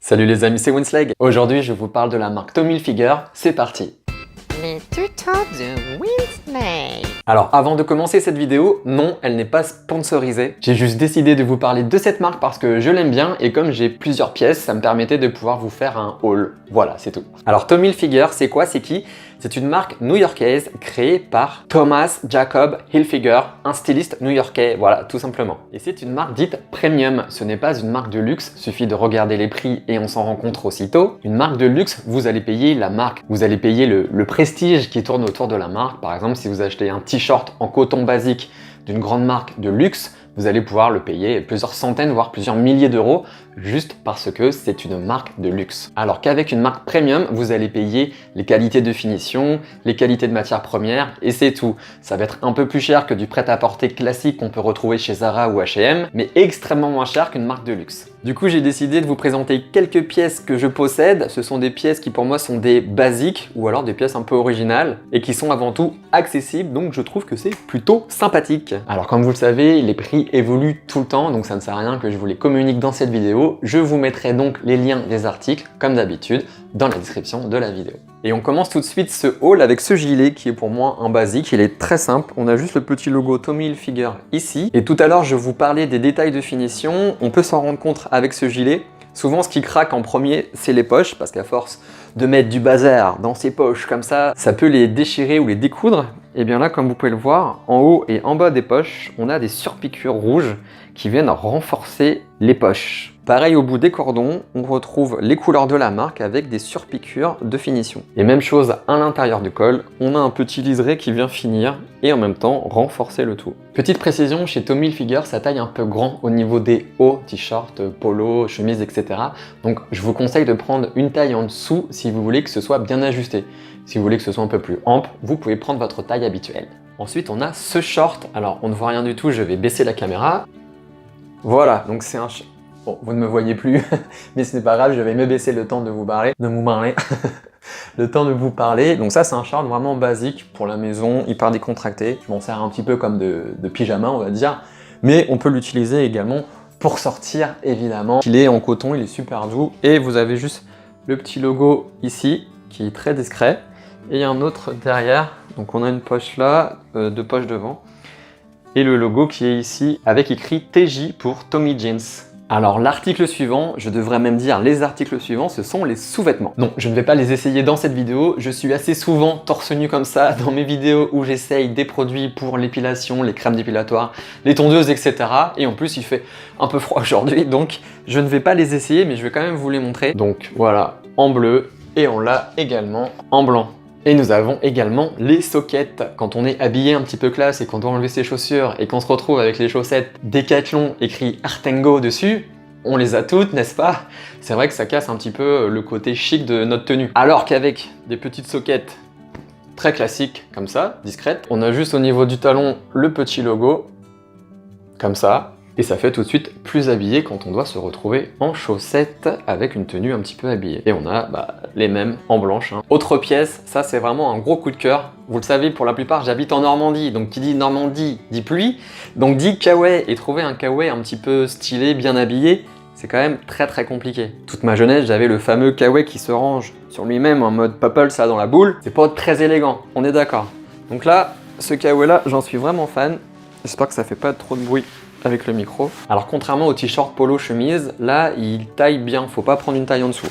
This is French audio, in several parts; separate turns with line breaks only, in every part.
Salut les amis, c'est Winslag. Aujourd'hui, je vous parle de la marque Tommy Hilfiger. C'est parti.
Les tutos de Winslag.
Alors, avant de commencer cette vidéo, non, elle n'est pas sponsorisée. J'ai juste décidé de vous parler de cette marque parce que je l'aime bien et comme j'ai plusieurs pièces, ça me permettait de pouvoir vous faire un haul. Voilà, c'est tout. Alors, Tommy Hilfiger, c'est quoi? C'est qui? C'est une marque new-yorkaise créée par Thomas Jacob Hilfiger, un styliste new-yorkais, voilà, tout simplement. Et c'est une marque dite premium, ce n'est pas une marque de luxe, suffit de regarder les prix et on s'en rend compte aussitôt. Une marque de luxe, vous allez payer la marque, vous allez payer le prestige qui tourne autour de la marque. Par exemple, si vous achetez un t-shirt en coton basique d'une grande marque de luxe, vous allez pouvoir le payer plusieurs centaines, voire plusieurs milliers d'euros, juste parce que c'est une marque de luxe. Alors qu'avec une marque premium, vous allez payer les qualités de finition, les qualités de matières premières, et c'est tout. Ça va être un peu plus cher que du prêt-à-porter classique qu'on peut retrouver chez Zara ou H&M, mais extrêmement moins cher qu'une marque de luxe. Du coup, j'ai décidé de vous présenter quelques pièces que je possède. Ce sont des pièces qui pour moi sont des basiques, ou alors des pièces un peu originales, et qui sont avant tout accessibles, donc je trouve que c'est plutôt sympathique. Alors comme vous le savez, les prix évoluent tout le temps, donc ça ne sert à rien que je vous les communique dans cette vidéo. Je vous mettrai donc les liens des articles, comme d'habitude, dans la description de la vidéo. Et on commence tout de suite ce haul avec ce gilet qui est pour moi un basique. Il est très simple, on a juste le petit logo Tommy Hilfiger ici. Et tout à l'heure, je vous parlais des détails de finition. On peut s'en rendre compte avec ce gilet. Souvent, ce qui craque en premier, c'est les poches, parce qu'à force de mettre du bazar dans ses poches comme ça peut les déchirer ou les découdre. Et bien là, comme vous pouvez le voir, en haut et en bas des poches, on a des surpiqûres rouges qui viennent renforcer les poches. Pareil au bout des cordons, on retrouve les couleurs de la marque avec des surpiqûres de finition. Et même chose à l'intérieur du col, on a un petit liseré qui vient finir et en même temps renforcer le tout. Petite précision, chez Tommy Hilfiger, ça taille un peu grand au niveau des hauts, t-shirts, polos, chemises, etc. Donc je vous conseille de prendre une taille en dessous si vous voulez que ce soit bien ajusté. Si vous voulez que ce soit un peu plus ample, vous pouvez prendre votre taille habituelle. Ensuite, on a ce short. Alors, on ne voit rien du tout, je vais baisser la caméra. Voilà, donc c'est un short. Bon, vous ne me voyez plus, mais ce n'est pas grave, je vais me baisser le temps de vous parler, le temps de vous parler. Donc ça, c'est un short vraiment basique pour la maison, hyper décontracté. Je m'en sers un petit peu comme de pyjama, on va dire, mais on peut l'utiliser également pour sortir, évidemment. Il est en coton, il est super doux, et vous avez juste le petit logo ici, qui est très discret, et il y a un autre derrière. Donc on a une poche là, deux poches devant, et le logo qui est ici, avec écrit TJ pour Tommy Jeans. Alors l'article suivant, je devrais même dire les articles suivants, ce sont les sous-vêtements. Non, je ne vais pas les essayer dans cette vidéo, je suis assez souvent torse nu comme ça dans mes vidéos où j'essaye des produits pour l'épilation, les crèmes dépilatoires, les tondeuses, etc. Et en plus il fait un peu froid aujourd'hui, donc je ne vais pas les essayer, mais je vais quand même vous les montrer. Donc voilà, en bleu, et on l'a également en blanc. Et nous avons également les sockets. Quand on est habillé un petit peu classe et qu'on doit enlever ses chaussures et qu'on se retrouve avec les chaussettes Decathlon écrit Artengo dessus, on les a toutes, n'est-ce pas? C'est vrai que ça casse un petit peu le côté chic de notre tenue. Alors qu'avec des petites sockets très classiques, comme ça, discrètes, on a juste au niveau du talon le petit logo, comme ça. Et ça fait tout de suite plus habillé quand on doit se retrouver en chaussettes avec une tenue un petit peu habillée. Et on a les mêmes en blanche. Autre pièce, ça c'est vraiment un gros coup de cœur. Vous le savez, pour la plupart, j'habite en Normandie. Donc qui dit Normandie dit pluie. Donc dit kawaii. Et trouver un kawaii un petit peu stylé, bien habillé, c'est quand même très très compliqué. Toute ma jeunesse, j'avais le fameux kawaii qui se range sur lui-même en mode Popple, ça dans la boule. C'est pas très élégant, on est d'accord. Donc là, ce kawaii là, j'en suis vraiment fan. J'espère que ça fait pas trop de bruit avec le micro. Alors contrairement au t-shirt polo chemise, là il taille bien, faut pas prendre une taille en dessous.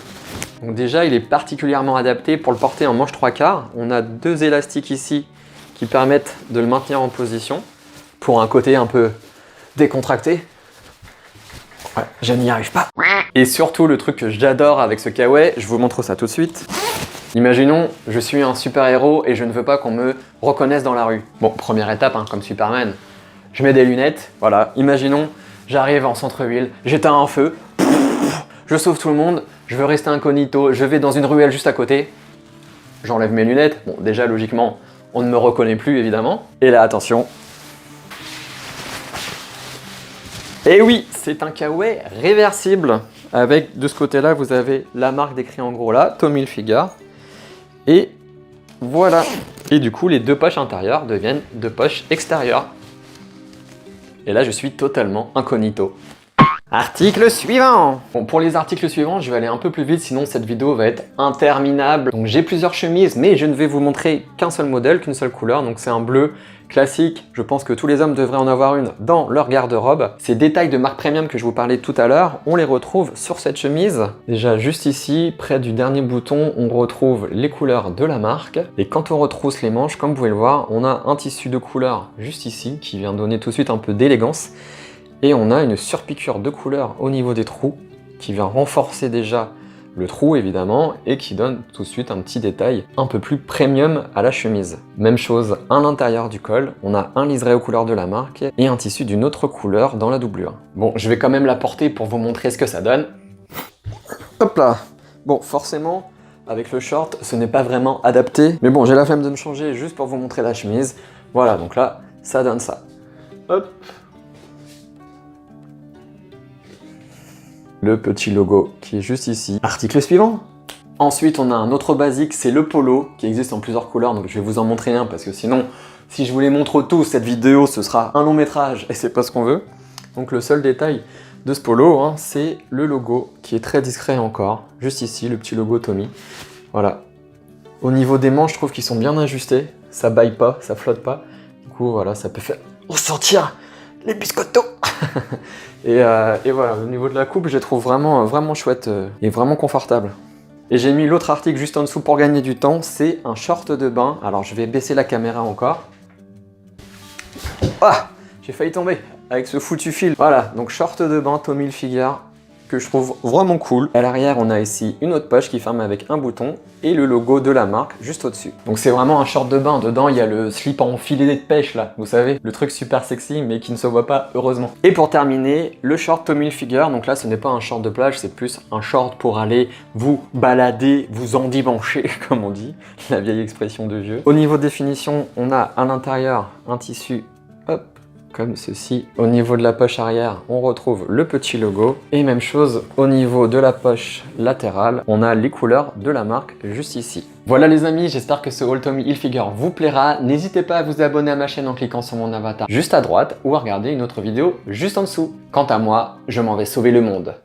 Donc déjà il est particulièrement adapté pour le porter en manche 3/4. On a deux élastiques ici qui permettent de le maintenir en position pour un côté un peu décontracté. Ouais, je n'y arrive pas. Et surtout le truc que j'adore avec ce kawaii, je vous montre ça tout de suite. Imaginons, je suis un super-héros et je ne veux pas qu'on me reconnaisse dans la rue. Bon, première étape, comme Superman. Je mets des lunettes, voilà, imaginons, j'arrive en centre-ville, j'éteins un feu, je sauve tout le monde, je veux rester incognito, je vais dans une ruelle juste à côté, j'enlève mes lunettes, bon déjà logiquement, on ne me reconnaît plus évidemment, et là attention, et oui, c'est un kawaii réversible, avec de ce côté-là vous avez la marque décrite en gros là, Tommy Hilfiger, et voilà, et du coup les deux poches intérieures deviennent deux poches extérieures. Et là, je suis totalement incognito. Article suivant. Bon, pour les articles suivants, je vais aller un peu plus vite, sinon cette vidéo va être interminable. Donc j'ai plusieurs chemises, mais je ne vais vous montrer qu'un seul modèle, qu'une seule couleur. Donc c'est un bleu classique. Je pense que tous les hommes devraient en avoir une dans leur garde-robe. Ces détails de marque premium que je vous parlais tout à l'heure, on les retrouve sur cette chemise. Déjà juste ici, près du dernier bouton, on retrouve les couleurs de la marque. Et quand on retrousse les manches, comme vous pouvez le voir, on a un tissu de couleur juste ici, qui vient donner tout de suite un peu d'élégance. Et on a une surpiqûre de couleur au niveau des trous qui vient renforcer déjà le trou évidemment et qui donne tout de suite un petit détail un peu plus premium à la chemise. Même chose à l'intérieur du col, on a un liseré aux couleurs de la marque et un tissu d'une autre couleur dans la doublure. Bon, je vais quand même la porter pour vous montrer ce que ça donne. Hop là. Bon, forcément, avec le short, ce n'est pas vraiment adapté. Mais bon, j'ai la flemme de me changer juste pour vous montrer la chemise. Voilà, donc là, ça donne ça. Hop. Le petit logo qui est juste ici. Article suivant. Ensuite, on a un autre basique, c'est le polo, qui existe en plusieurs couleurs, donc je vais vous en montrer un, parce que sinon, si je vous les montre tous, cette vidéo, ce sera un long métrage, et c'est pas ce qu'on veut. Donc le seul détail de ce polo, hein, c'est le logo, qui est très discret encore, juste ici, le petit logo Tommy. Voilà. Au niveau des manches, je trouve qu'ils sont bien ajustés, ça baille pas, ça flotte pas. Du coup, voilà, ça peut faire ressentir les biscottos. et voilà, au niveau de la coupe, je les trouve vraiment chouette et vraiment confortable. Et j'ai mis l'autre article juste en dessous pour gagner du temps, c'est un short de bain. Alors je vais baisser la caméra encore. Ah, j'ai failli tomber avec ce foutu fil. Voilà, donc short de bain Tommy Hilfiger que je trouve vraiment cool. À l'arrière, on a ici une autre poche qui ferme avec un bouton et le logo de la marque juste au-dessus. Donc c'est vraiment un short de bain. Dedans, il y a le slip en filet de pêche là, vous savez, le truc super sexy mais qui ne se voit pas heureusement. Et pour terminer, le short Tommy Hilfiger. Donc là, ce n'est pas un short de plage, c'est plus un short pour aller vous balader, vous endimancher comme on dit, la vieille expression de vieux. Au niveau définition, on a à l'intérieur un tissu, hop, comme ceci. Au niveau de la poche arrière, on retrouve le petit logo. Et même chose au niveau de la poche latérale, on a les couleurs de la marque juste ici. Voilà les amis, j'espère que ce haul Tommy Hilfiger vous plaira. N'hésitez pas à vous abonner à ma chaîne en cliquant sur mon avatar juste à droite ou à regarder une autre vidéo juste en dessous. Quant à moi, je m'en vais sauver le monde.